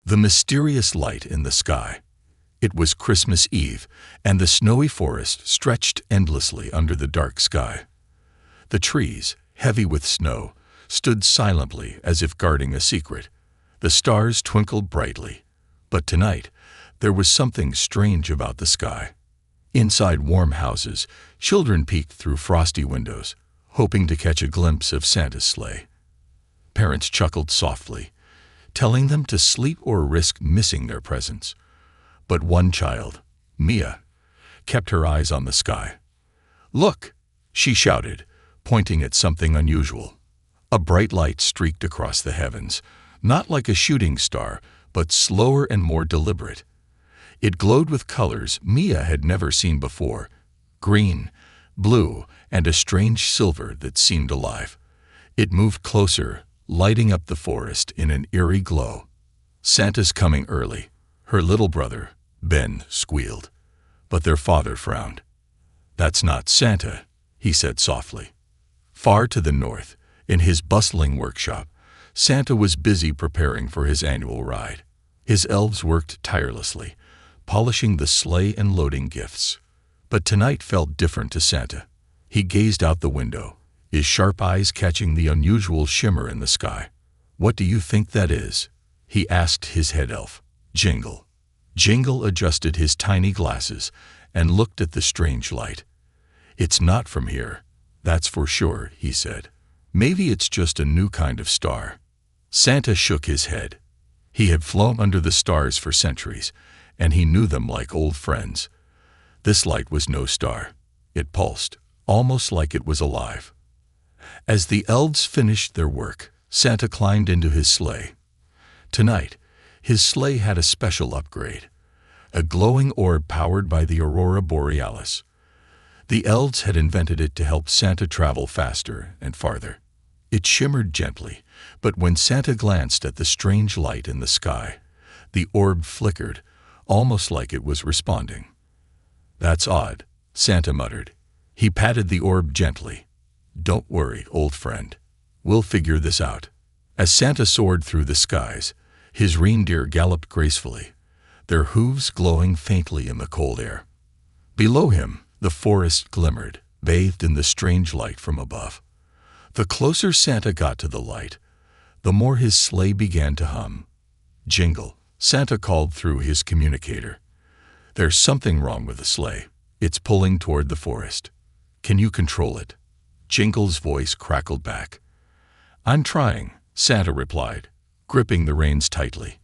The mysterious light in the sky. It was Christmas Eve, and the snowy forest stretched endlessly under the dark sky. The trees, heavy with snow, stood silently as if guarding a secret. The stars twinkled brightly. But tonight, there was something strange about the sky. Inside warm houses, children peeked through frosty windows, hoping to catch a glimpse of Santa's sleigh. Parents chuckled softly, telling them to sleep or risk missing their presents. But one child, Mia, kept her eyes on the sky. "Look!" she shouted, pointing at something unusual. A bright light streaked across the heavens, not like a shooting star, but slower and more deliberate. It glowed with colors Mia had never seen before: green, blue, and a strange silver that seemed alive. It moved closer, lighting up the forest in an eerie glow. "Santa's coming early," her little brother, Ben, squealed. But their father frowned. "That's not Santa," he said softly. Far to the north, in his bustling workshop, Santa was busy preparing for his annual ride. His elves worked tirelessly, polishing the sleigh and loading gifts. But tonight felt different to Santa. He gazed out the window, his sharp eyes catching the unusual shimmer in the sky. "What do you think that is?" he asked his head elf, Jingle. Jingle adjusted his tiny glasses and looked at the strange light. "It's not from here, that's for sure," he said. "Maybe it's just a new kind of star." Santa shook his head. He had flown under the stars for centuries, and he knew them like old friends. This light was no star. It pulsed, almost like it was alive. As the elves finished their work, Santa climbed into his sleigh. Tonight, his sleigh had a special upgrade: a glowing orb powered by the aurora borealis. The elves had invented it to help Santa travel faster and farther. It shimmered gently, but when Santa glanced at the strange light in the sky, the orb flickered, almost like it was responding. "That's odd," Santa muttered. He patted the orb gently. "Don't worry, old friend. We'll figure this out." As Santa soared through the skies, his reindeer galloped gracefully, their hooves glowing faintly in the cold air. Below him, the forest glimmered, bathed in the strange light from above. The closer Santa got to the light, the more his sleigh began to hum. "Jingle," Santa called through his communicator. "There's something wrong with the sleigh. It's pulling toward the forest. Can you control it?" Jingle's voice crackled back. "I'm trying," Santa replied, gripping the reins tightly.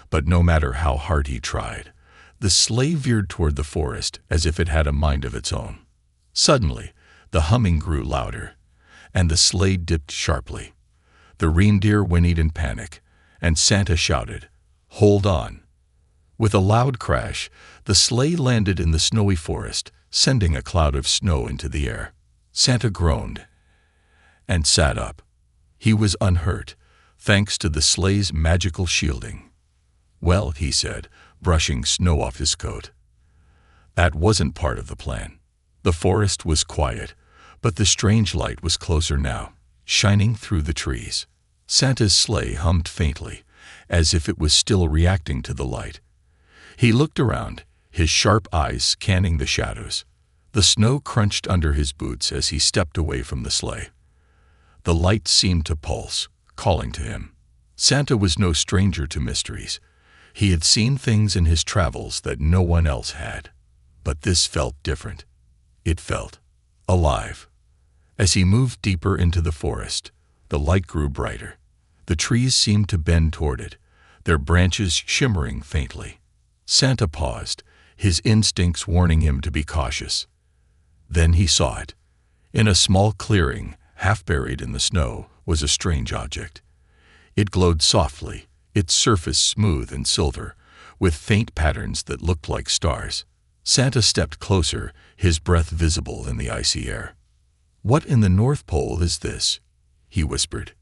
But no matter how hard he tried, the sleigh veered toward the forest as if it had a mind of its own. Suddenly, the humming grew louder, and the sleigh dipped sharply. The reindeer whinnied in panic, and Santa shouted, "Hold on!" With a loud crash, the sleigh landed in the snowy forest, sending a cloud of snow into the air. Santa groaned and sat up. He was unhurt, thanks to the sleigh's magical shielding. "Well," he said, brushing snow off his coat. "That wasn't part of the plan." The forest was quiet, but the strange light was closer now, shining through the trees. Santa's sleigh hummed faintly, as if it was still reacting to the light. He looked around, his sharp eyes scanning the shadows. The snow crunched under his boots as he stepped away from the sleigh. The light seemed to pulse, calling to him. Santa was no stranger to mysteries. He had seen things in his travels that no one else had. But this felt different. It felt alive. As he moved deeper into the forest, the light grew brighter. The trees seemed to bend toward it, their branches shimmering faintly. Santa paused, his instincts warning him to be cautious. Then he saw it. In a small clearing, half buried in the snow, was a strange object. It glowed softly, its surface smooth and silver, with faint patterns that looked like stars. Santa stepped closer, his breath visible in the icy air. "What in the North Pole is this?" he whispered.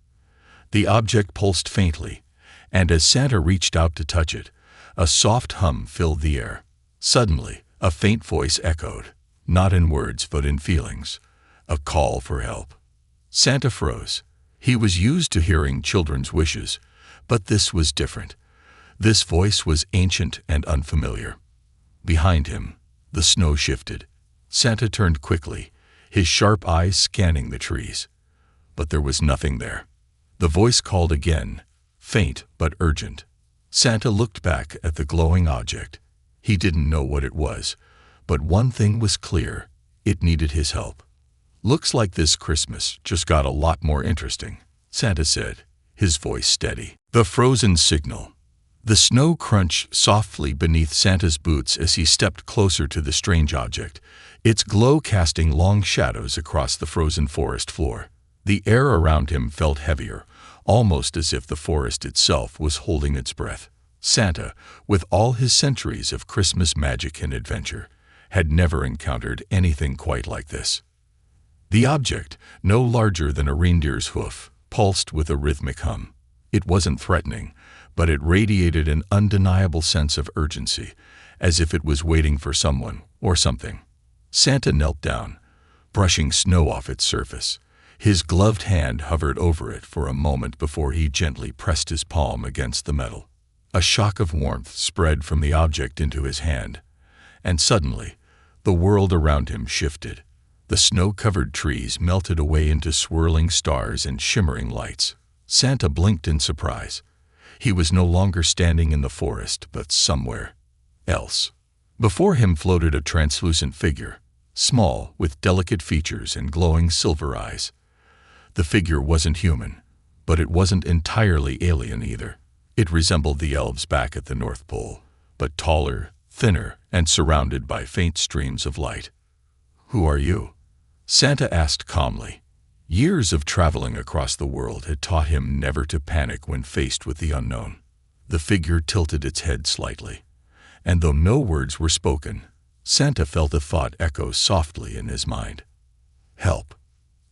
The object pulsed faintly, and as Santa reached out to touch it, a soft hum filled the air. Suddenly, a faint voice echoed, not in words but in feelings, a call for help. Santa froze. He was used to hearing children's wishes, but this was different. This voice was ancient and unfamiliar. Behind him, the snow shifted. Santa turned quickly, his sharp eyes scanning the trees. But there was nothing there. The voice called again, faint but urgent. Santa looked back at the glowing object. He didn't know what it was, but one thing was clear: it needed his help. "Looks like this Christmas just got a lot more interesting," Santa said, his voice steady. The frozen signal. The snow crunched softly beneath Santa's boots as he stepped closer to the strange object, its glow casting long shadows across the frozen forest floor. The air around him felt heavier, almost as if the forest itself was holding its breath. Santa, with all his centuries of Christmas magic and adventure, had never encountered anything quite like this. The object, no larger than a reindeer's hoof, pulsed with a rhythmic hum. It wasn't threatening, but it radiated an undeniable sense of urgency, as if it was waiting for someone or something. Santa knelt down, brushing snow off its surface. His gloved hand hovered over it for a moment before he gently pressed his palm against the metal. A shock of warmth spread from the object into his hand, and suddenly, the world around him shifted. The snow-covered trees melted away into swirling stars and shimmering lights. Santa blinked in surprise. He was no longer standing in the forest, but somewhere else. Before him floated a translucent figure, small, with delicate features and glowing silver eyes. The figure wasn't human, but it wasn't entirely alien either. It resembled the elves back at the North Pole, but taller, thinner, and surrounded by faint streams of light. "Who are you?" Santa asked calmly. Years of traveling across the world had taught him never to panic when faced with the unknown. The figure tilted its head slightly, and though no words were spoken, Santa felt a thought echo softly in his mind. "Help."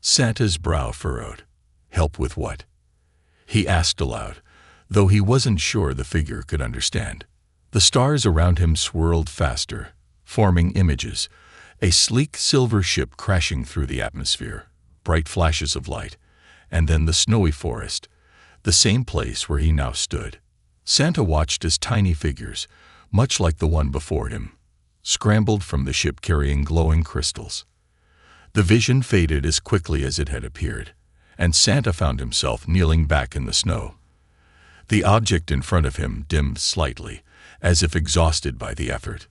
Santa's brow furrowed. "Help with what?" he asked aloud, though he wasn't sure the figure could understand. The stars around him swirled faster, forming images, a sleek silver ship crashing through the atmosphere, bright flashes of light, and then the snowy forest, the same place where he now stood. Santa watched as tiny figures, much like the one before him, scrambled from the ship carrying glowing crystals. The vision faded as quickly as it had appeared, and Santa found himself kneeling back in the snow. The object in front of him dimmed slightly, as if exhausted by the effort.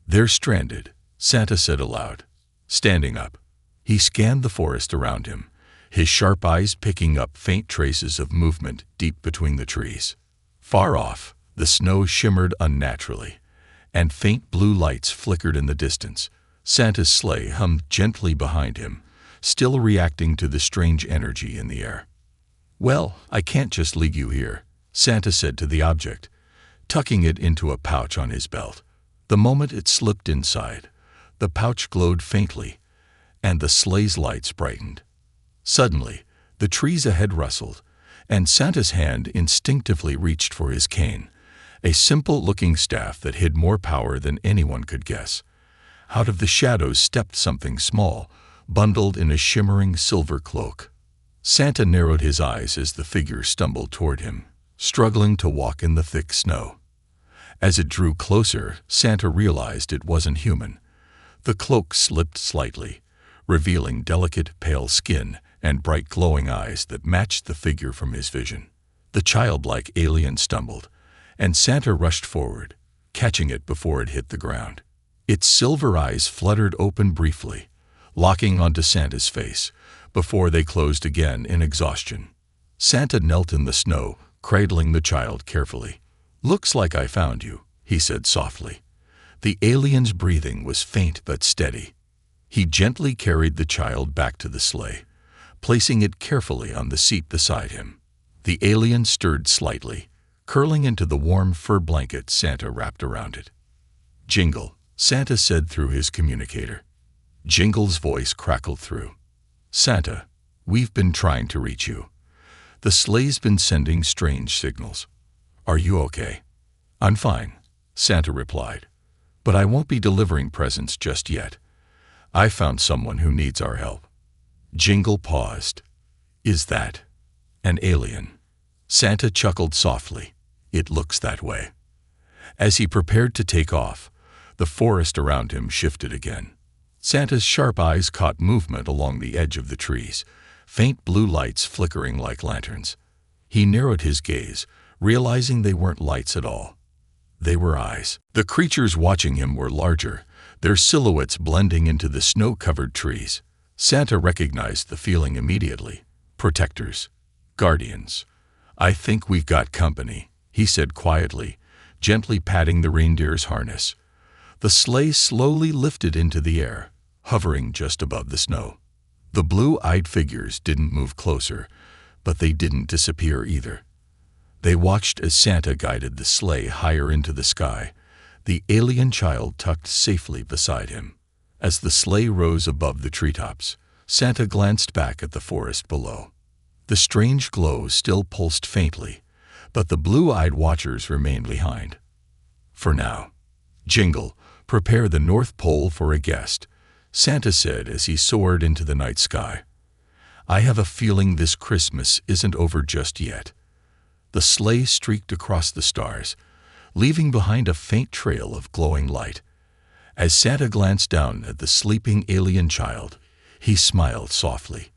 "They're stranded," Santa said aloud. Standing up, he scanned the forest around him, his sharp eyes picking up faint traces of movement deep between the trees. Far off, the snow shimmered unnaturally, and faint blue lights flickered in the distance. Santa's sleigh hummed gently behind him, still reacting to the strange energy in the air. "Well, I can't just leave you here," Santa said to the object, tucking it into a pouch on his belt. The moment it slipped inside, the pouch glowed faintly, and the sleigh's lights brightened. Suddenly, the trees ahead rustled, and Santa's hand instinctively reached for his cane, a simple-looking staff that hid more power than anyone could guess. Out of the shadows stepped something small, bundled in a shimmering silver cloak. Santa narrowed his eyes as the figure stumbled toward him, struggling to walk in the thick snow. As it drew closer, Santa realized it wasn't human. The cloak slipped slightly, revealing delicate, pale skin and bright glowing eyes that matched the figure from his vision. The childlike alien stumbled, and Santa rushed forward, catching it before it hit the ground. Its silver eyes fluttered open briefly, locking onto Santa's face, before they closed again in exhaustion. Santa knelt in the snow, cradling the child carefully. "Looks like I found you," he said softly. The alien's breathing was faint but steady. He gently carried the child back to the sleigh, placing it carefully on the seat beside him. The alien stirred slightly, curling into the warm fur blanket Santa wrapped around it. "Jingle," Santa said through his communicator. Jingle's voice crackled through. "Santa, we've been trying to reach you. The sleigh's been sending strange signals. Are you okay?" "I'm fine," Santa replied, "but I won't be delivering presents just yet. I found someone who needs our help." Jingle paused. "Is that an alien?" Santa chuckled softly. It looks that way." As he prepared to take off, the forest around him shifted again. Santa's sharp eyes caught movement along the edge of the trees, faint blue lights flickering like lanterns. He narrowed his gaze, realizing they weren't lights at all. They were eyes. The creatures watching him were larger, their silhouettes blending into the snow-covered trees. Santa recognized the feeling immediately. Protectors. Guardians. "I think we've got company," he said quietly, gently patting the reindeer's harness. The sleigh slowly lifted into the air, hovering just above the snow. The blue-eyed figures didn't move closer, but they didn't disappear either. They watched as Santa guided the sleigh higher into the sky, the alien child tucked safely beside him. As the sleigh rose above the treetops, Santa glanced back at the forest below. The strange glow still pulsed faintly, but the blue-eyed watchers remained behind. For now. "Jingle, prepare the North Pole for a guest," Santa said as he soared into the night sky. "I have a feeling this Christmas isn't over just yet." The sleigh streaked across the stars, leaving behind a faint trail of glowing light. As Santa glanced down at the sleeping alien child, he smiled softly.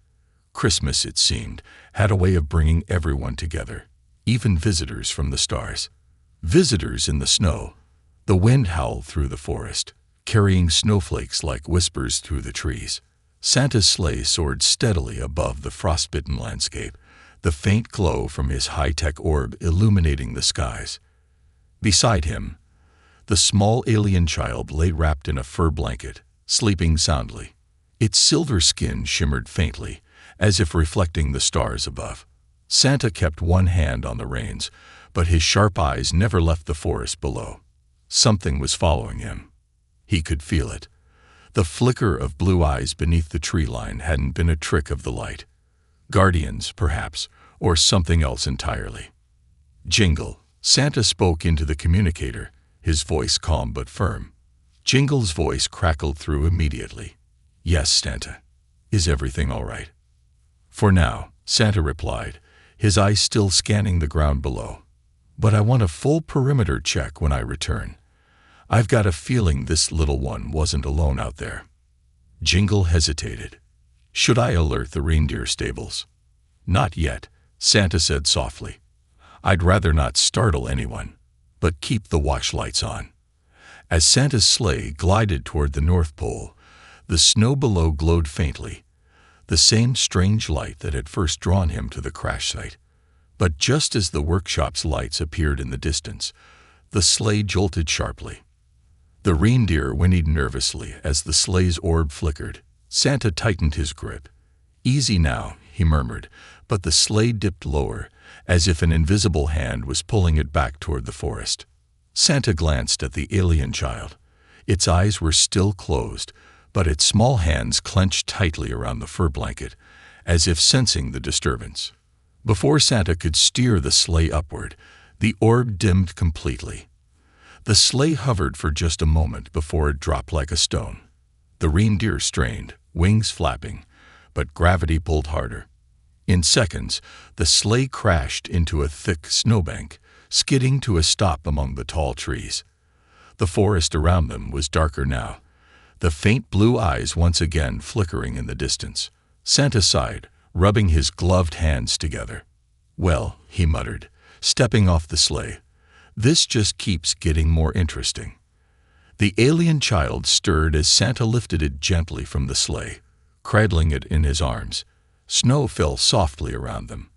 Christmas, it seemed, had a way of bringing everyone together, even visitors from the stars. Visitors in the snow. The wind howled through the forest, carrying snowflakes like whispers through the trees. Santa's sleigh soared steadily above the frostbitten landscape, the faint glow from his high-tech orb illuminating the skies. Beside him, the small alien child lay wrapped in a fur blanket, sleeping soundly. Its silver skin shimmered faintly, as if reflecting the stars above. Santa kept one hand on the reins, but his sharp eyes never left the forest below. Something was following him. He could feel it. The flicker of blue eyes beneath the tree line hadn't been a trick of the light. Guardians, perhaps, or something else entirely. "Jingle," Santa spoke into the communicator, his voice calm but firm. Jingle's voice crackled through immediately. "Yes, Santa. Is everything all right?" "For now," Santa replied, his eyes still scanning the ground below. "But I want a full perimeter check when I return. I've got a feeling this little one wasn't alone out there." Jingle hesitated. "Should I alert the reindeer stables?" "Not yet," Santa said softly. "I'd rather not startle anyone, but keep the watch lights on." As Santa's sleigh glided toward the North Pole, the snow below glowed faintly, the same strange light that had first drawn him to the crash site. But just as the workshop's lights appeared in the distance, the sleigh jolted sharply. The reindeer whinnied nervously as the sleigh's orb flickered. Santa tightened his grip. "Easy now," he murmured, but the sleigh dipped lower, as if an invisible hand was pulling it back toward the forest. Santa glanced at the alien child. Its eyes were still closed, but its small hands clenched tightly around the fur blanket, as if sensing the disturbance. Before Santa could steer the sleigh upward, the orb dimmed completely. The sleigh hovered for just a moment before it dropped like a stone. The reindeer strained, wings flapping, but gravity pulled harder. In seconds, the sleigh crashed into a thick snowbank, skidding to a stop among the tall trees. The forest around them was darker now, the faint blue eyes once again flickering in the distance. Santa sighed, rubbing his gloved hands together. "Well," he muttered, stepping off the sleigh, "this just keeps getting more interesting." The alien child stirred as Santa lifted it gently from the sleigh, cradling it in his arms. Snow fell softly around them,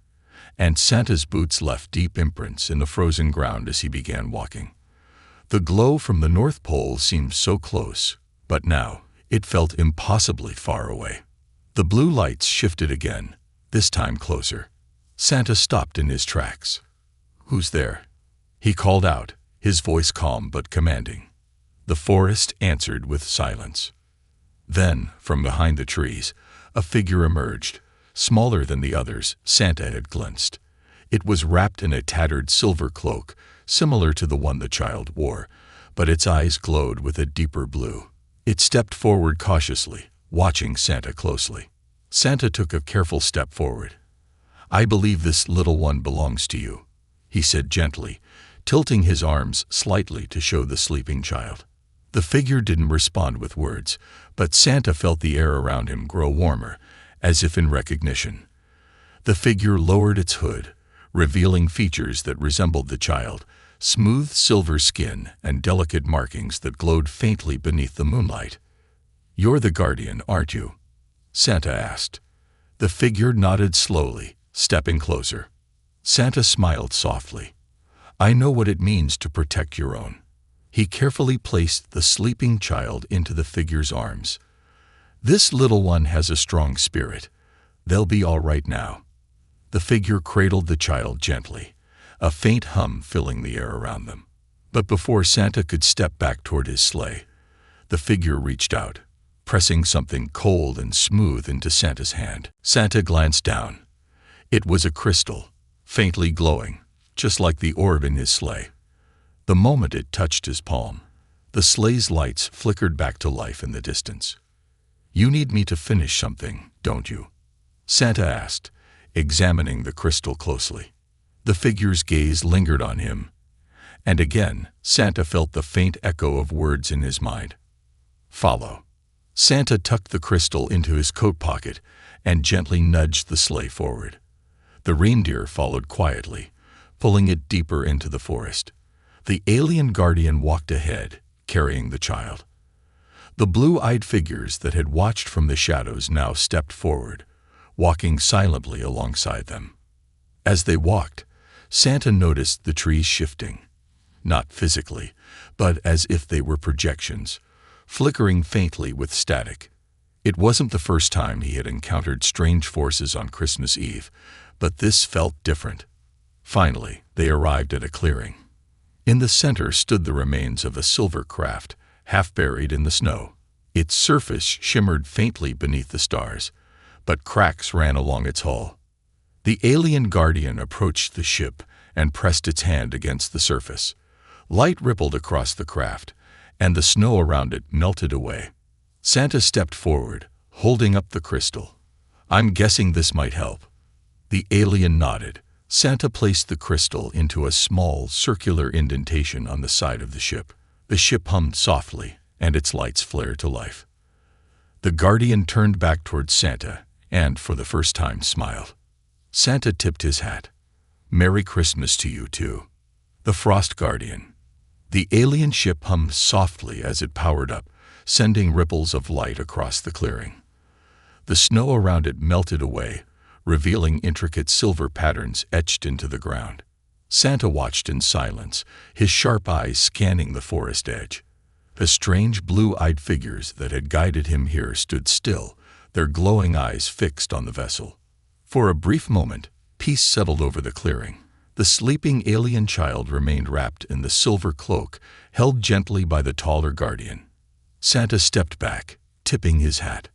and Santa's boots left deep imprints in the frozen ground as he began walking. The glow from the North Pole seemed so close, but now it felt impossibly far away. The blue lights shifted again, this time closer. Santa stopped in his tracks. "Who's there?" he called out, his voice calm but commanding. The forest answered with silence. Then, from behind the trees, a figure emerged, smaller than the others Santa had glimpsed. It was wrapped in a tattered silver cloak, similar to the one the child wore, but its eyes glowed with a deeper blue. It stepped forward cautiously, watching Santa closely. Santa took a careful step forward. "I believe this little one belongs to you," he said gently, tilting his arms slightly to show the sleeping child. The figure didn't respond with words, but Santa felt the air around him grow warmer, as if in recognition. The figure lowered its hood, revealing features that resembled the child, smooth silver skin and delicate markings that glowed faintly beneath the moonlight. "You're the guardian, aren't you?" Santa asked. The figure nodded slowly, stepping closer. Santa smiled softly. "I know what it means to protect your own." He carefully placed the sleeping child into the figure's arms. "This little one has a strong spirit. They'll be all right now." The figure cradled the child gently, a faint hum filling the air around them. But before Santa could step back toward his sleigh, the figure reached out, pressing something cold and smooth into Santa's hand. Santa glanced down. It was a crystal, faintly glowing, just like the orb in his sleigh. The moment it touched his palm, the sleigh's lights flickered back to life in the distance. "You need me to finish something, don't you?" Santa asked, examining the crystal closely. The figure's gaze lingered on him, and again Santa felt the faint echo of words in his mind. "Follow." Santa tucked the crystal into his coat pocket and gently nudged the sleigh forward. The reindeer followed quietly, pulling it deeper into the forest. The alien guardian walked ahead, carrying the child. The blue-eyed figures that had watched from the shadows now stepped forward, walking silently alongside them. As they walked, Santa noticed the trees shifting, not physically, but as if they were projections, flickering faintly with static. It wasn't the first time he had encountered strange forces on Christmas Eve, but this felt different. Finally, they arrived at a clearing. In the center stood the remains of a silver craft, half buried in the snow. Its surface shimmered faintly beneath the stars, but cracks ran along its hull. The alien guardian approached the ship and pressed its hand against the surface. Light rippled across the craft, and the snow around it melted away. Santa stepped forward, holding up the crystal. "I'm guessing this might help." The alien nodded. Santa placed the crystal into a small, circular indentation on the side of the ship. The ship hummed softly, and its lights flared to life. The guardian turned back toward Santa and, for the first time, smiled. Santa tipped his hat. "Merry Christmas to you, too." The Frost Guardian. The alien ship hummed softly as it powered up, sending ripples of light across the clearing. The snow around it melted away, revealing intricate silver patterns etched into the ground. Santa watched in silence, his sharp eyes scanning the forest edge. The strange blue-eyed figures that had guided him here stood still, their glowing eyes fixed on the vessel. For a brief moment, peace settled over the clearing. The sleeping alien child remained wrapped in the silver cloak, held gently by the taller guardian. Santa stepped back, tipping his hat.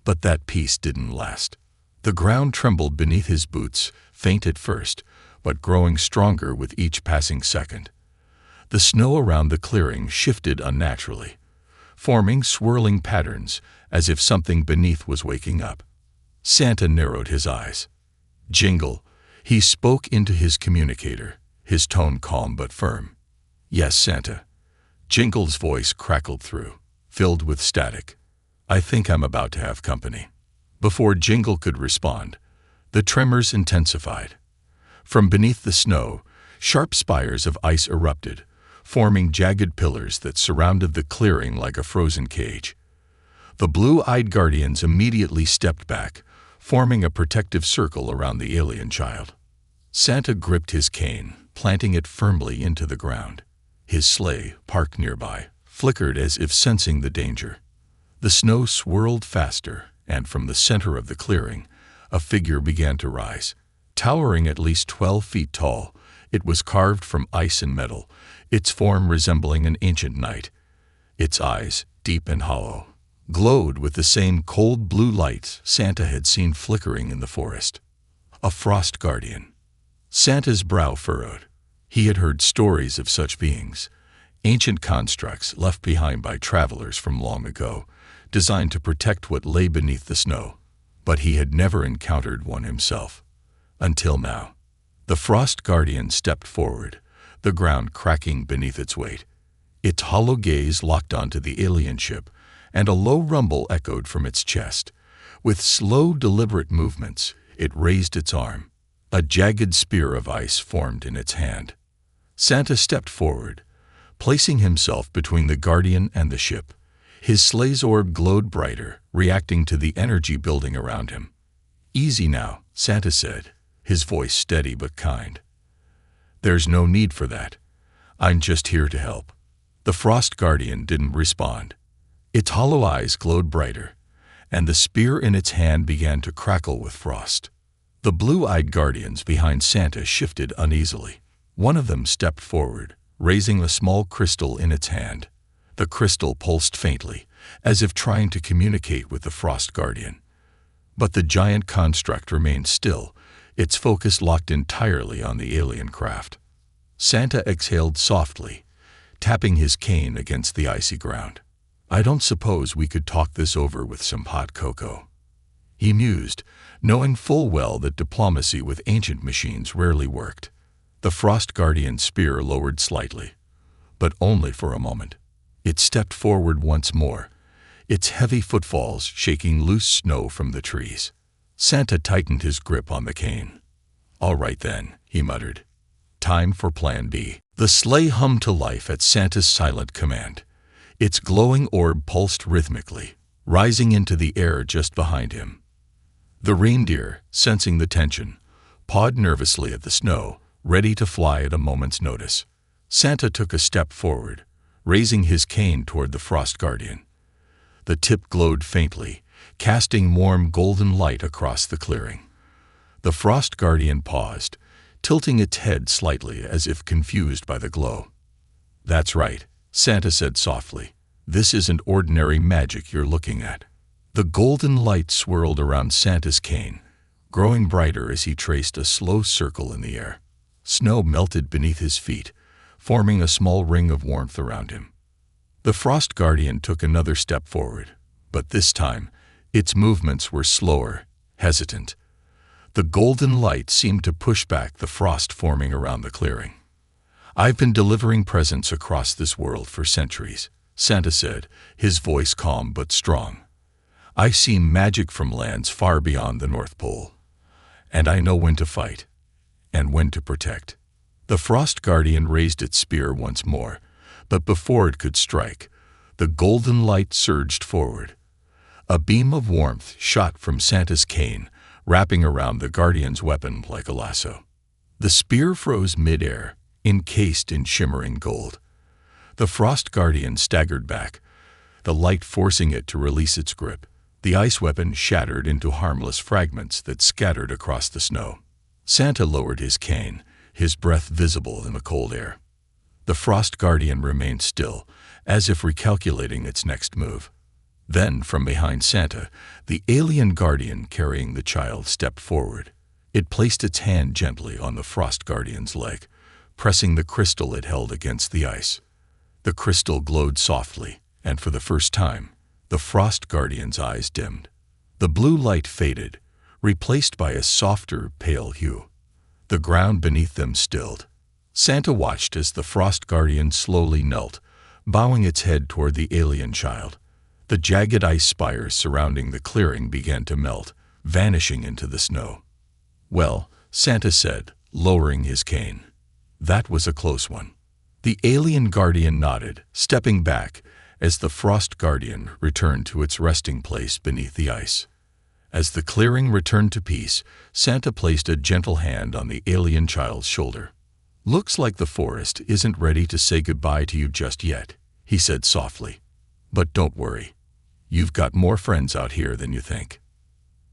But that peace didn't last. The ground trembled beneath his boots, faint at first, but growing stronger with each passing second. The snow around the clearing shifted unnaturally, forming swirling patterns as if something beneath was waking up. Santa narrowed his eyes. "Jingle," he spoke into his communicator, his tone calm but firm. "Yes, Santa." Jingle's voice crackled through, filled with static. "I think I'm about to have company." Before Jingle could respond, the tremors intensified. From beneath the snow, sharp spires of ice erupted, forming jagged pillars that surrounded the clearing like a frozen cage. The blue-eyed guardians immediately stepped back, forming a protective circle around the alien child. Santa gripped his cane, planting it firmly into the ground. His sleigh, parked nearby, flickered as if sensing the danger. The snow swirled faster, and from the center of the clearing, a figure began to rise. Towering at least 12 feet tall, it was carved from ice and metal, its form resembling an ancient knight. Its eyes, deep and hollow, glowed with the same cold blue light Santa had seen flickering in the forest. A frost guardian. Santa's brow furrowed. He had heard stories of such beings, ancient constructs left behind by travelers from long ago, designed to protect what lay beneath the snow. But he had never encountered one himself. Until now. The Frost Guardian stepped forward, the ground cracking beneath its weight. Its hollow gaze locked onto the alien ship, and a low rumble echoed from its chest. With slow, deliberate movements, it raised its arm. A jagged spear of ice formed in its hand. Santa stepped forward, placing himself between the Guardian and the ship. His sleigh's orb glowed brighter, reacting to the energy building around him. "Easy now," Santa said, his voice steady but kind. "There's no need for that. I'm just here to help." The Frost Guardian didn't respond. Its hollow eyes glowed brighter, and the spear in its hand began to crackle with frost. The blue-eyed guardians behind Santa shifted uneasily. One of them stepped forward, raising a small crystal in its hand. The crystal pulsed faintly, as if trying to communicate with the Frost Guardian. But the giant construct remained still, its focus locked entirely on the alien craft. Santa exhaled softly, tapping his cane against the icy ground. "I don't suppose we could talk this over with some hot cocoa," he mused, knowing full well that diplomacy with ancient machines rarely worked. The Frost Guardian's spear lowered slightly, but only for a moment. It stepped forward once more, its heavy footfalls shaking loose snow from the trees. Santa tightened his grip on the cane. "All right then," he muttered. "Time for Plan B." The sleigh hummed to life at Santa's silent command. Its glowing orb pulsed rhythmically, rising into the air just behind him. The reindeer, sensing the tension, pawed nervously at the snow, ready to fly at a moment's notice. Santa took a step forward, raising his cane toward the Frost Guardian. The tip glowed faintly, casting warm golden light across the clearing. The Frost Guardian paused, tilting its head slightly as if confused by the glow. "That's right," Santa said softly. "This isn't ordinary magic you're looking at." The golden light swirled around Santa's cane, growing brighter as he traced a slow circle in the air. Snow melted beneath his feet, forming a small ring of warmth around him. The Frost Guardian took another step forward, but this time, its movements were slower, hesitant. The golden light seemed to push back the frost forming around the clearing. "I've been delivering presents across this world for centuries," Santa said, his voice calm but strong. "I've seen magic from lands far beyond the North Pole, and I know when to fight and when to protect." The Frost Guardian raised its spear once more, but before it could strike, the golden light surged forward. A beam of warmth shot from Santa's cane, wrapping around the Guardian's weapon like a lasso. The spear froze mid-air, encased in shimmering gold. The Frost Guardian staggered back, the light forcing it to release its grip. The ice weapon shattered into harmless fragments that scattered across the snow. Santa lowered his cane, his breath visible in the cold air. The Frost Guardian remained still, as if recalculating its next move. Then, from behind Santa, the alien Guardian carrying the child stepped forward. It placed its hand gently on the Frost Guardian's leg, pressing the crystal it held against the ice. The crystal glowed softly, and for the first time, the Frost Guardian's eyes dimmed. The blue light faded, replaced by a softer, pale hue. The ground beneath them stilled. Santa watched as the Frost Guardian slowly knelt, bowing its head toward the alien child. The jagged ice spires surrounding the clearing began to melt, vanishing into the snow. "Well," Santa said, lowering his cane. "That was a close one." The alien Guardian nodded, stepping back as the Frost Guardian returned to its resting place beneath the ice. As the clearing returned to peace, Santa placed a gentle hand on the alien child's shoulder. "Looks like the forest isn't ready to say goodbye to you just yet," he said softly. "But don't worry. You've got more friends out here than you think."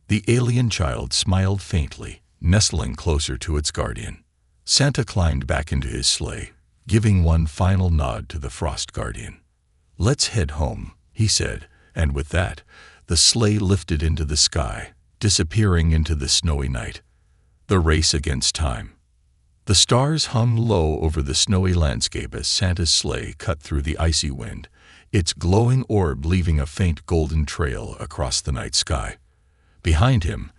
The alien child smiled faintly, nestling closer to its guardian. Santa climbed back into his sleigh, giving one final nod to the Frost Guardian. "Let's head home," he said, and with that, the sleigh lifted into the sky, disappearing into the snowy night. The race against time. The stars hummed low over the snowy landscape as Santa's sleigh cut through the icy wind, its glowing orb leaving a faint golden trail across the night sky. Behind him,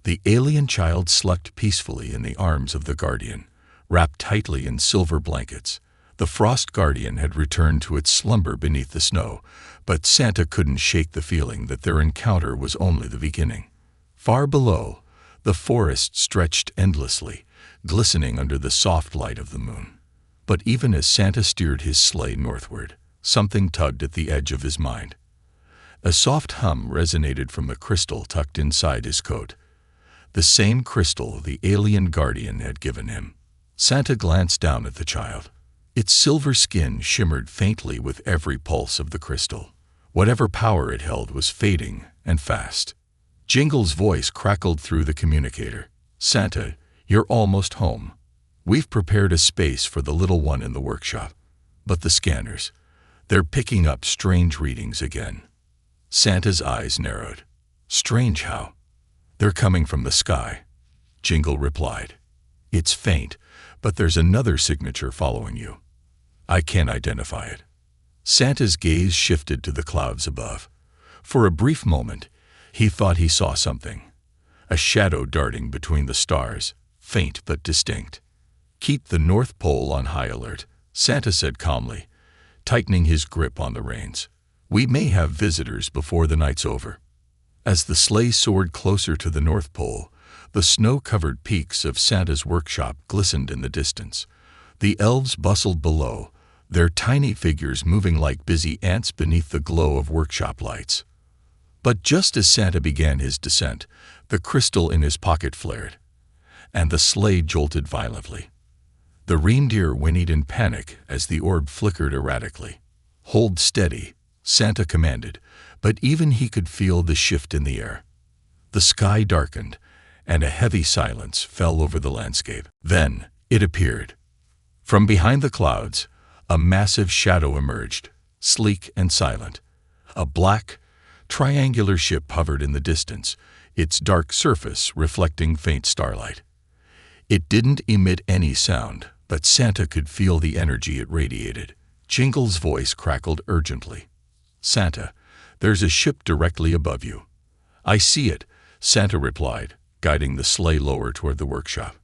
the alien child slept peacefully in the arms of the Guardian, wrapped tightly in silver blankets. The frost guardian had returned to its slumber beneath the snow, but Santa couldn't shake the feeling that their encounter was only the beginning. Far below, the forest stretched endlessly, glistening under the soft light of the moon. But even as Santa steered his sleigh northward, something tugged at the edge of his mind. A soft hum resonated from the crystal tucked inside his coat. The same crystal the alien guardian had given him. Santa glanced down at the child. Its silver skin shimmered faintly with every pulse of the crystal. Whatever power it held was fading and fast. Jingle's voice crackled through the communicator. "Santa, you're almost home. We've prepared a space for the little one in the workshop." But the scanners, they're picking up strange readings again. Santa's eyes narrowed. "Strange how?" "They're coming from the sky," Jingle replied. "It's faint, but there's another signature following you. I can't identify it." Santa's gaze shifted to the clouds above. For a brief moment, he thought he saw something. A shadow darting between the stars, faint but distinct. "Keep the North Pole on high alert," Santa said calmly, tightening his grip on the reins. "We may have visitors before the night's over." As the sleigh soared closer to the North Pole, the snow-covered peaks of Santa's workshop glistened in the distance. The elves bustled below, their tiny figures moving like busy ants beneath the glow of workshop lights. But just as Santa began his descent, the crystal in his pocket flared, and the sleigh jolted violently. The reindeer whinnied in panic as the orb flickered erratically. "Hold steady," Santa commanded, but even he could feel the shift in the air. The sky darkened, and a heavy silence fell over the landscape. Then it appeared. From behind the clouds, a massive shadow emerged, sleek and silent. A black, triangular ship hovered in the distance, its dark surface reflecting faint starlight. It didn't emit any sound, but Santa could feel the energy it radiated. Jingle's voice crackled urgently. "Santa, there's a ship directly above you." "I see it," Santa replied, guiding the sleigh lower toward the workshop.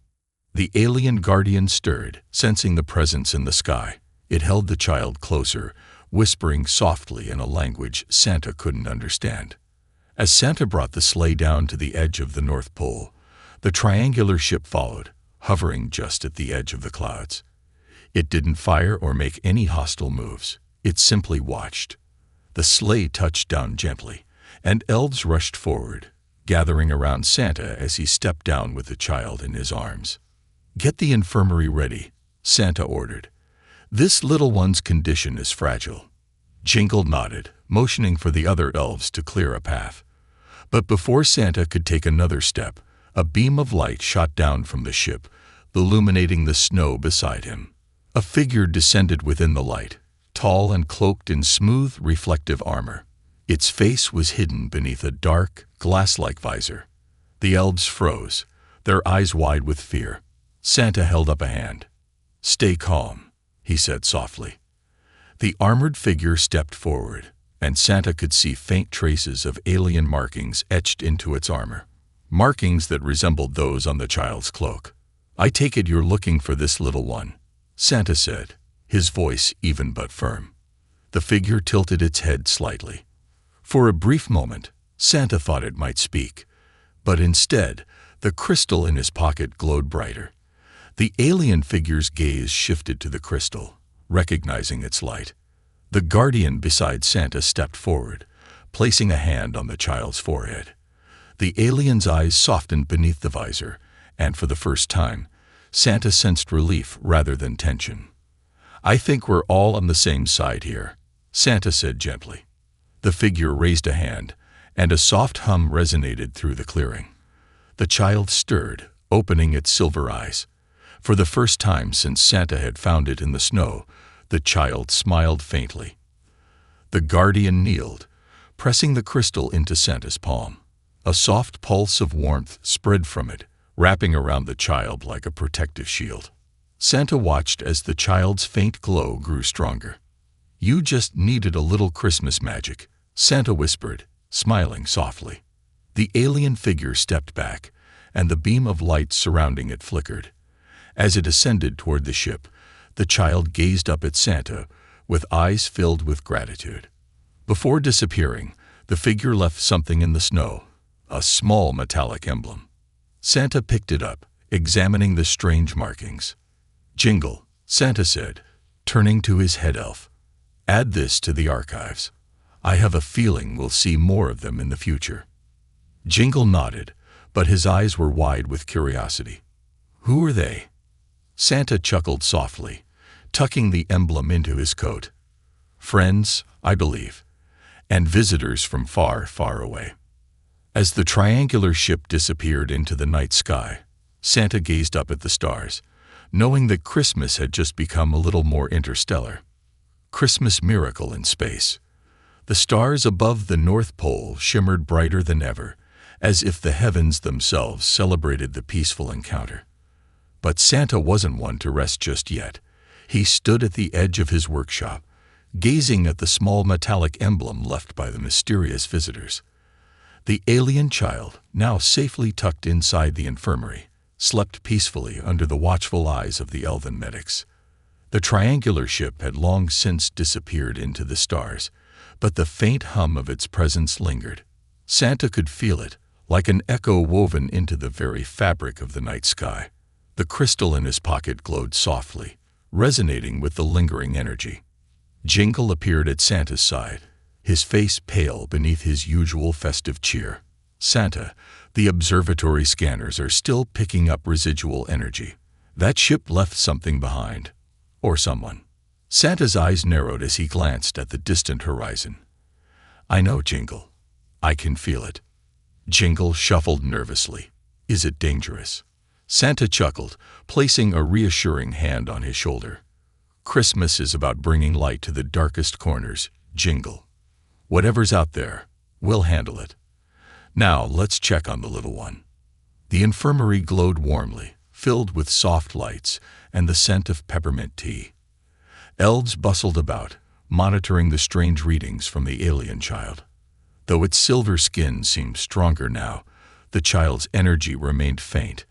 The alien guardian stirred, sensing the presence in the sky. It held the child closer, whispering softly in a language Santa couldn't understand. As Santa brought the sleigh down to the edge of the North Pole, the triangular ship followed, hovering just at the edge of the clouds. It didn't fire or make any hostile moves. It simply watched. The sleigh touched down gently, and elves rushed forward, gathering around Santa as he stepped down with the child in his arms. "Get the infirmary ready," Santa ordered. "This little one's condition is fragile." Jingle nodded, motioning for the other elves to clear a path. But before Santa could take another step, a beam of light shot down from the ship, illuminating the snow beside him. A figure descended within the light, tall and cloaked in smooth, reflective armor. Its face was hidden beneath a dark, glass-like visor. The elves froze, their eyes wide with fear. Santa held up a hand. "Stay calm," he said softly. The armored figure stepped forward, and Santa could see faint traces of alien markings etched into its armor. Markings that resembled those on the child's cloak. "I take it you're looking for this little one," Santa said, his voice even but firm. The figure tilted its head slightly. For a brief moment, Santa thought it might speak, but instead, the crystal in his pocket glowed brighter. The alien figure's gaze shifted to the crystal, recognizing its light. The guardian beside Santa stepped forward, placing a hand on the child's forehead. The alien's eyes softened beneath the visor, and for the first time, Santa sensed relief rather than tension. "I think we're all on the same side here," Santa said gently. The figure raised a hand, and a soft hum resonated through the clearing. The child stirred, opening its silver eyes. For the first time since Santa had found it in the snow, the child smiled faintly. The guardian kneeled, pressing the crystal into Santa's palm. A soft pulse of warmth spread from it, wrapping around the child like a protective shield. Santa watched as the child's faint glow grew stronger. "You just needed a little Christmas magic," Santa whispered, smiling softly. The alien figure stepped back, and the beam of light surrounding it flickered. As it ascended toward the ship, the child gazed up at Santa with eyes filled with gratitude. Before disappearing, the figure left something in the snow, a small metallic emblem. Santa picked it up, examining the strange markings. "Jingle," Santa said, turning to his head elf. "Add this to the archives. I have a feeling we'll see more of them in the future." Jingle nodded, but his eyes were wide with curiosity. "Who are they?" Santa chuckled softly, tucking the emblem into his coat. "Friends, I believe, and visitors from far, far away." As the triangular ship disappeared into the night sky, Santa gazed up at the stars, knowing that Christmas had just become a little more interstellar. Christmas miracle in space. The stars above the North Pole shimmered brighter than ever, as if the heavens themselves celebrated the peaceful encounter. But Santa wasn't one to rest just yet. He stood at the edge of his workshop, gazing at the small metallic emblem left by the mysterious visitors. The alien child, now safely tucked inside the infirmary, slept peacefully under the watchful eyes of the elven medics. The triangular ship had long since disappeared into the stars, but the faint hum of its presence lingered. Santa could feel it, like an echo woven into the very fabric of the night sky. The crystal in his pocket glowed softly, resonating with the lingering energy. Jingle appeared at Santa's side, his face pale beneath his usual festive cheer. "Santa, the observatory scanners are still picking up residual energy. That ship left something behind. Or someone." Santa's eyes narrowed as he glanced at the distant horizon. "I know, Jingle. I can feel it." Jingle shuffled nervously. "Is it dangerous?" Santa chuckled, placing a reassuring hand on his shoulder. "Christmas is about bringing light to the darkest corners, Jingle. Whatever's out there, we'll handle it. Now let's check on the little one." The infirmary glowed warmly, filled with soft lights and the scent of peppermint tea. Elves bustled about, monitoring the strange readings from the alien child. Though its silver skin seemed stronger now, the child's energy remained faint,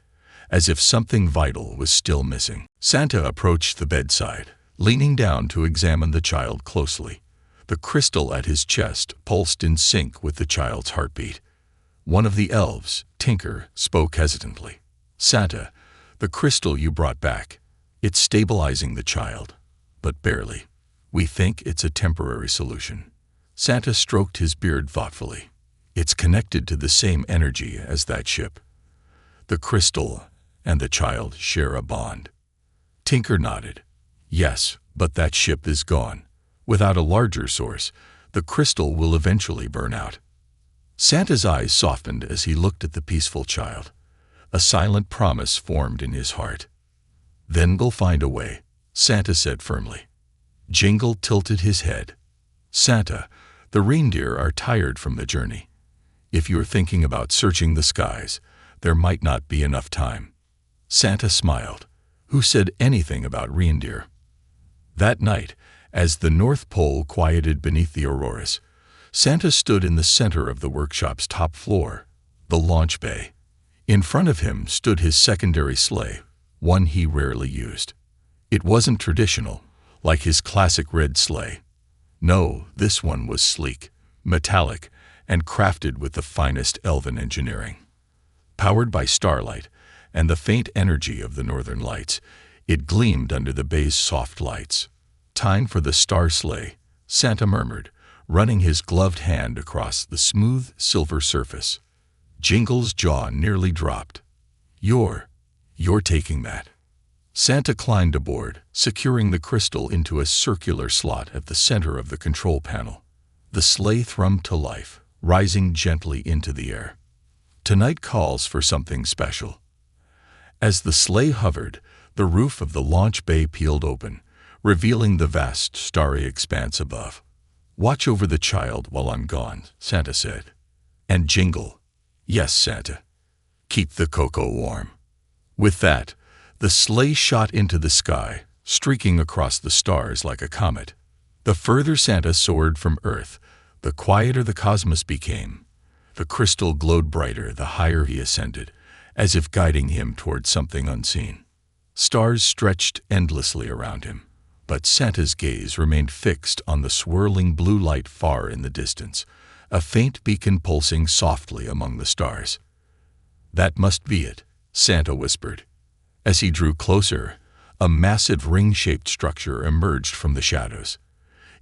as if something vital was still missing. Santa approached the bedside, leaning down to examine the child closely. The crystal at his chest pulsed in sync with the child's heartbeat. One of the elves, Tinker, spoke hesitantly. "Santa, the crystal you brought back, it's stabilizing the child, but barely. We think it's a temporary solution." Santa stroked his beard thoughtfully. "It's connected to the same energy as that ship. The crystal and the child share a bond." Tinker nodded. "Yes, but that ship is gone. Without a larger source, the crystal will eventually burn out." Santa's eyes softened as he looked at the peaceful child. A silent promise formed in his heart. "Then we'll find a way," Santa said firmly. Jingle tilted his head. "Santa, the reindeer are tired from the journey. If you're thinking about searching the skies, there might not be enough time." Santa smiled. Who said anything about reindeer? That night, as the North Pole quieted beneath the auroras, Santa stood in the center of the workshop's top floor, the launch bay. In front of him stood his secondary sleigh, one he rarely used. It wasn't traditional, like his classic red sleigh. No, this one was sleek, metallic, and crafted with the finest elven engineering. Powered by starlight and the faint energy of the northern lights, it gleamed under the bay's soft lights. "Time for the star sleigh," Santa murmured, running his gloved hand across the smooth silver surface. Jingle's jaw nearly dropped. You're taking that." Santa climbed aboard, securing the crystal into a circular slot at the center of the control panel. The sleigh thrummed to life, rising gently into the air. Tonight calls for something special. As the sleigh hovered, the roof of the launch bay peeled open, revealing the vast starry expanse above. "Watch over the child while I'm gone," Santa said. "And Jingle." "Yes, Santa. Keep the cocoa warm." With that, the sleigh shot into the sky, streaking across the stars like a comet. The further Santa soared from Earth, the quieter the cosmos became. The crystal glowed brighter the higher he ascended, as if guiding him toward something unseen. Stars stretched endlessly around him, but Santa's gaze remained fixed on the swirling blue light far in the distance, a faint beacon pulsing softly among the stars. "That must be it," Santa whispered. As he drew closer, a massive ring-shaped structure emerged from the shadows.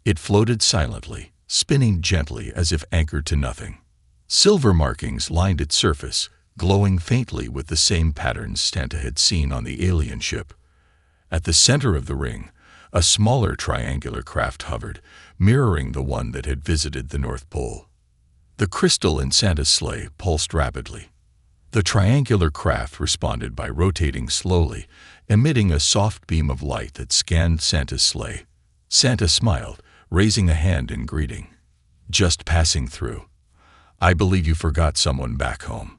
It floated silently, spinning gently as if anchored to nothing. Silver markings lined its surface, glowing faintly with the same patterns Santa had seen on the alien ship. At the center of the ring, a smaller triangular craft hovered, mirroring the one that had visited the North Pole. The crystal in Santa's sleigh pulsed rapidly. The triangular craft responded by rotating slowly, emitting a soft beam of light that scanned Santa's sleigh. Santa smiled, raising a hand in greeting. "Just passing through. I believe you forgot someone back home."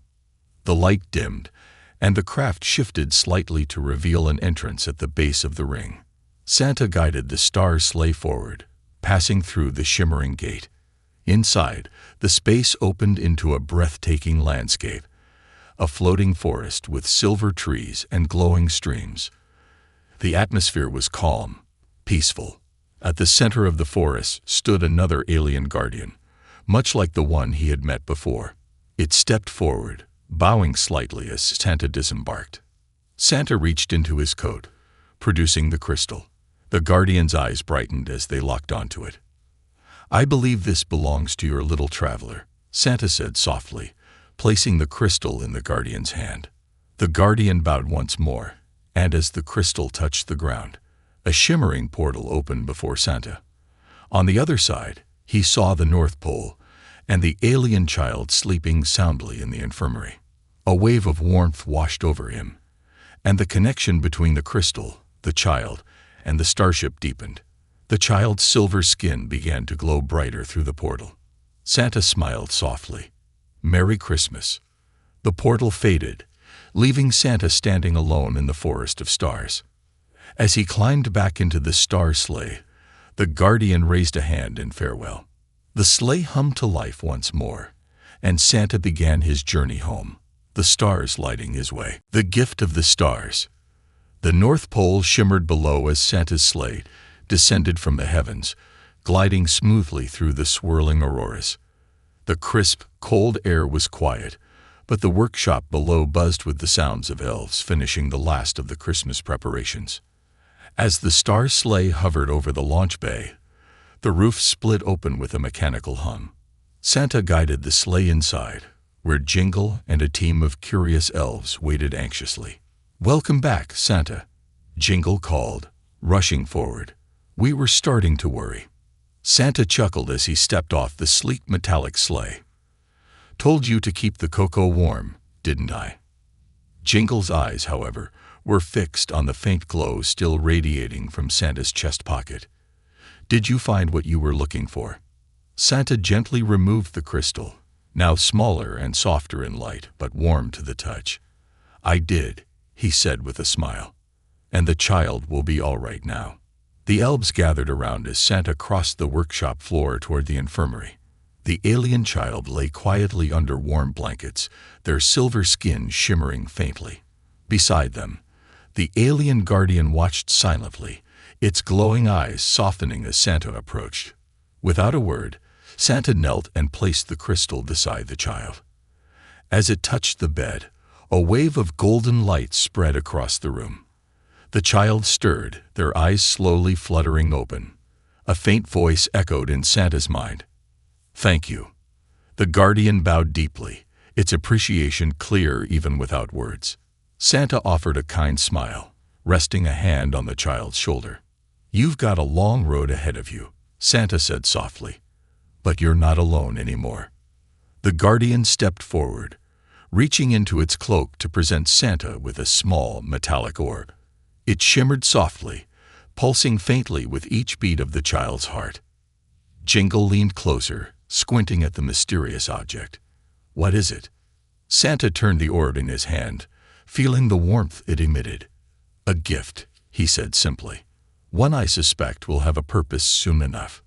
The light dimmed, and the craft shifted slightly to reveal an entrance at the base of the ring. Santa guided the star sleigh forward, passing through the shimmering gate. Inside, the space opened into a breathtaking landscape, a floating forest with silver trees and glowing streams. The atmosphere was calm, peaceful. At the center of the forest stood another alien guardian, much like the one he had met before. It stepped forward, bowing slightly as Santa disembarked. Santa reached into his coat, producing the crystal. The guardian's eyes brightened as they locked onto it. "I believe this belongs to your little traveler," Santa said softly, placing the crystal in the guardian's hand. The guardian bowed once more, and as the crystal touched the ground, a shimmering portal opened before Santa. On the other side, he saw the North Pole and the alien child sleeping soundly in the infirmary. A wave of warmth washed over him, and the connection between the crystal, the child, and the starship deepened. The child's silver skin began to glow brighter through the portal. Santa smiled softly. "Merry Christmas." The portal faded, leaving Santa standing alone in the forest of stars. As he climbed back into the star sleigh, the guardian raised a hand in farewell. The sleigh hummed to life once more, and Santa began his journey home, the stars lighting his way. The gift of the stars. The North Pole shimmered below as Santa's sleigh descended from the heavens, gliding smoothly through the swirling auroras. The crisp, cold air was quiet, but the workshop below buzzed with the sounds of elves finishing the last of the Christmas preparations. As the star sleigh hovered over the launch bay, the roof split open with a mechanical hum. Santa guided the sleigh inside, where Jingle and a team of curious elves waited anxiously. "Welcome back, Santa," Jingle called, rushing forward. "We were starting to worry." Santa chuckled as he stepped off the sleek metallic sleigh. "Told you to keep the cocoa warm, didn't I?" Jingle's eyes, however, were fixed on the faint glow still radiating from Santa's chest pocket. "Did you find what you were looking for?" Santa gently removed the crystal, now smaller and softer in light, but warm to the touch. "I did," he said with a smile. "And the child will be all right now." The elves gathered around as Santa crossed the workshop floor toward the infirmary. The alien child lay quietly under warm blankets, their silver skin shimmering faintly. Beside them, the alien guardian watched silently, its glowing eyes softening as Santa approached. Without a word, Santa knelt and placed the crystal beside the child. As it touched the bed, a wave of golden light spread across the room. The child stirred, their eyes slowly fluttering open. A faint voice echoed in Santa's mind. "Thank you." The guardian bowed deeply, its appreciation clear even without words. Santa offered a kind smile, resting a hand on the child's shoulder. "You've got a long road ahead of you," Santa said softly. "But you're not alone anymore." The guardian stepped forward, reaching into its cloak to present Santa with a small metallic orb. It shimmered softly, pulsing faintly with each beat of the child's heart. Jingle leaned closer, squinting at the mysterious object. "What is it?" Santa turned the orb in his hand, feeling the warmth it emitted. "A gift," he said simply. "One I suspect will have a purpose soon enough."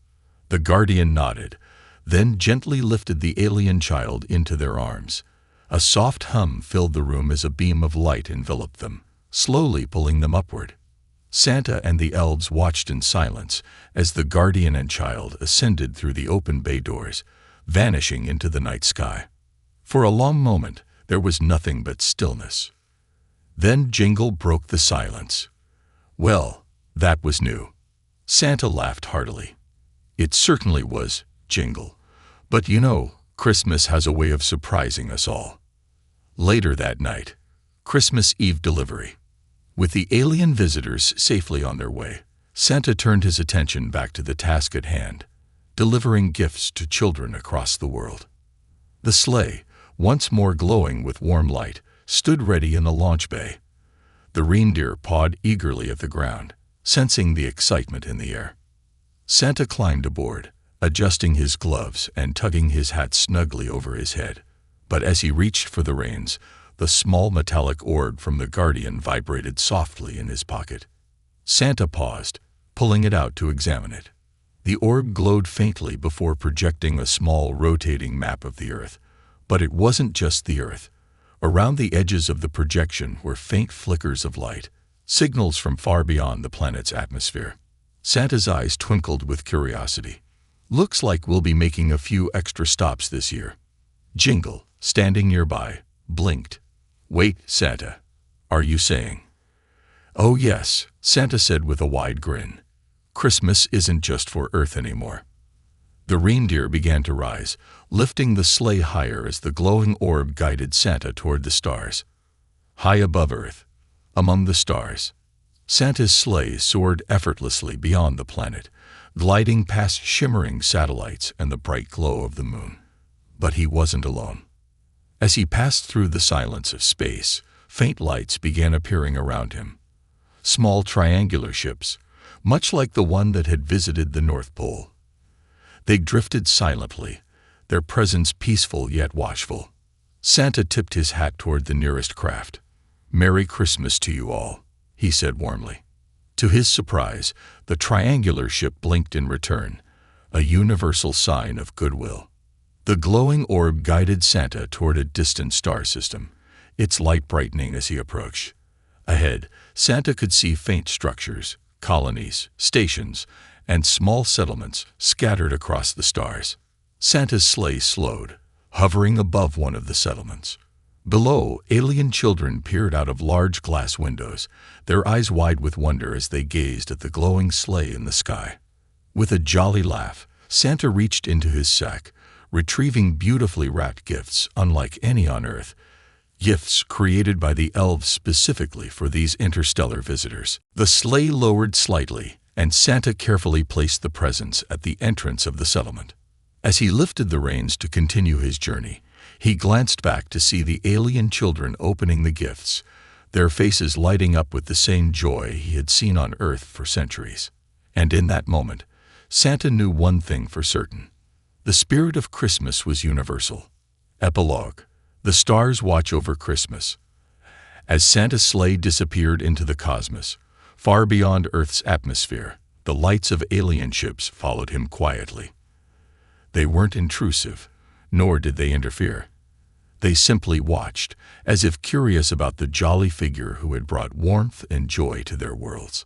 The guardian nodded, then gently lifted the alien child into their arms. A soft hum filled the room as a beam of light enveloped them. slowly pulling them upward. Santa and the elves watched in silence as the guardian and child ascended through the open bay doors, vanishing into the night sky. For a long moment, there was nothing but stillness. Then Jingle broke the silence. "Well, that was new." Santa laughed heartily. "It certainly was, Jingle. But you know, Christmas has a way of surprising us all." Later that night, Christmas Eve delivery. With the alien visitors safely on their way, Santa turned his attention back to the task at hand, delivering gifts to children across the world. The sleigh, once more glowing with warm light, stood ready in the launch bay. The reindeer pawed eagerly at the ground, sensing the excitement in the air. Santa climbed aboard, adjusting his gloves and tugging his hat snugly over his head. But as he reached for the reins, the small metallic orb from the guardian vibrated softly in his pocket. Santa paused, pulling it out to examine it. The orb glowed faintly before projecting a small rotating map of the Earth. But it wasn't just the Earth. Around the edges of the projection were faint flickers of light, signals from far beyond the planet's atmosphere. Santa's eyes twinkled with curiosity. "Looks like we'll be making a few extra stops this year." Jingle, standing nearby, blinked. "Wait, Santa. Are you saying?" "Oh yes," Santa said with a wide grin. "Christmas isn't just for Earth anymore." The reindeer began to rise, lifting the sleigh higher as the glowing orb guided Santa toward the stars. High above Earth, among the stars, Santa's sleigh soared effortlessly beyond the planet, gliding past shimmering satellites and the bright glow of the moon. But he wasn't alone. As he passed through the silence of space, faint lights began appearing around him. Small triangular ships, much like the one that had visited the North Pole. They drifted silently, their presence peaceful yet watchful. Santa tipped his hat toward the nearest craft. "Merry Christmas to you all," he said warmly. To his surprise, the triangular ship blinked in return, a universal sign of goodwill. The glowing orb guided Santa toward a distant star system, its light brightening as he approached. Ahead, Santa could see faint structures, colonies, stations, and small settlements scattered across the stars. Santa's sleigh slowed, hovering above one of the settlements. Below, alien children peered out of large glass windows, their eyes wide with wonder as they gazed at the glowing sleigh in the sky. With a jolly laugh, Santa reached into his sack, retrieving beautifully wrapped gifts unlike any on Earth, gifts created by the elves specifically for these interstellar visitors. The sleigh lowered slightly, and Santa carefully placed the presents at the entrance of the settlement. As he lifted the reins to continue his journey, he glanced back to see the alien children opening the gifts, their faces lighting up with the same joy he had seen on Earth for centuries. And in that moment, Santa knew one thing for certain. The spirit of Christmas was universal. Epilogue. The stars watch over Christmas. As Santa's sleigh disappeared into the cosmos, far beyond Earth's atmosphere, the lights of alien ships followed him quietly. They weren't intrusive, nor did they interfere. They simply watched, as if curious about the jolly figure who had brought warmth and joy to their worlds.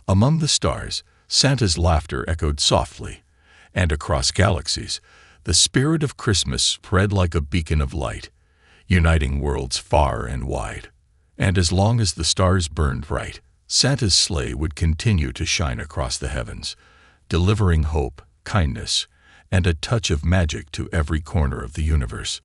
Among the stars, Santa's laughter echoed softly, and across galaxies, the spirit of Christmas spread like a beacon of light, uniting worlds far and wide. And as long as the stars burned bright, Santa's sleigh would continue to shine across the heavens, delivering hope, kindness, and a touch of magic to every corner of the universe.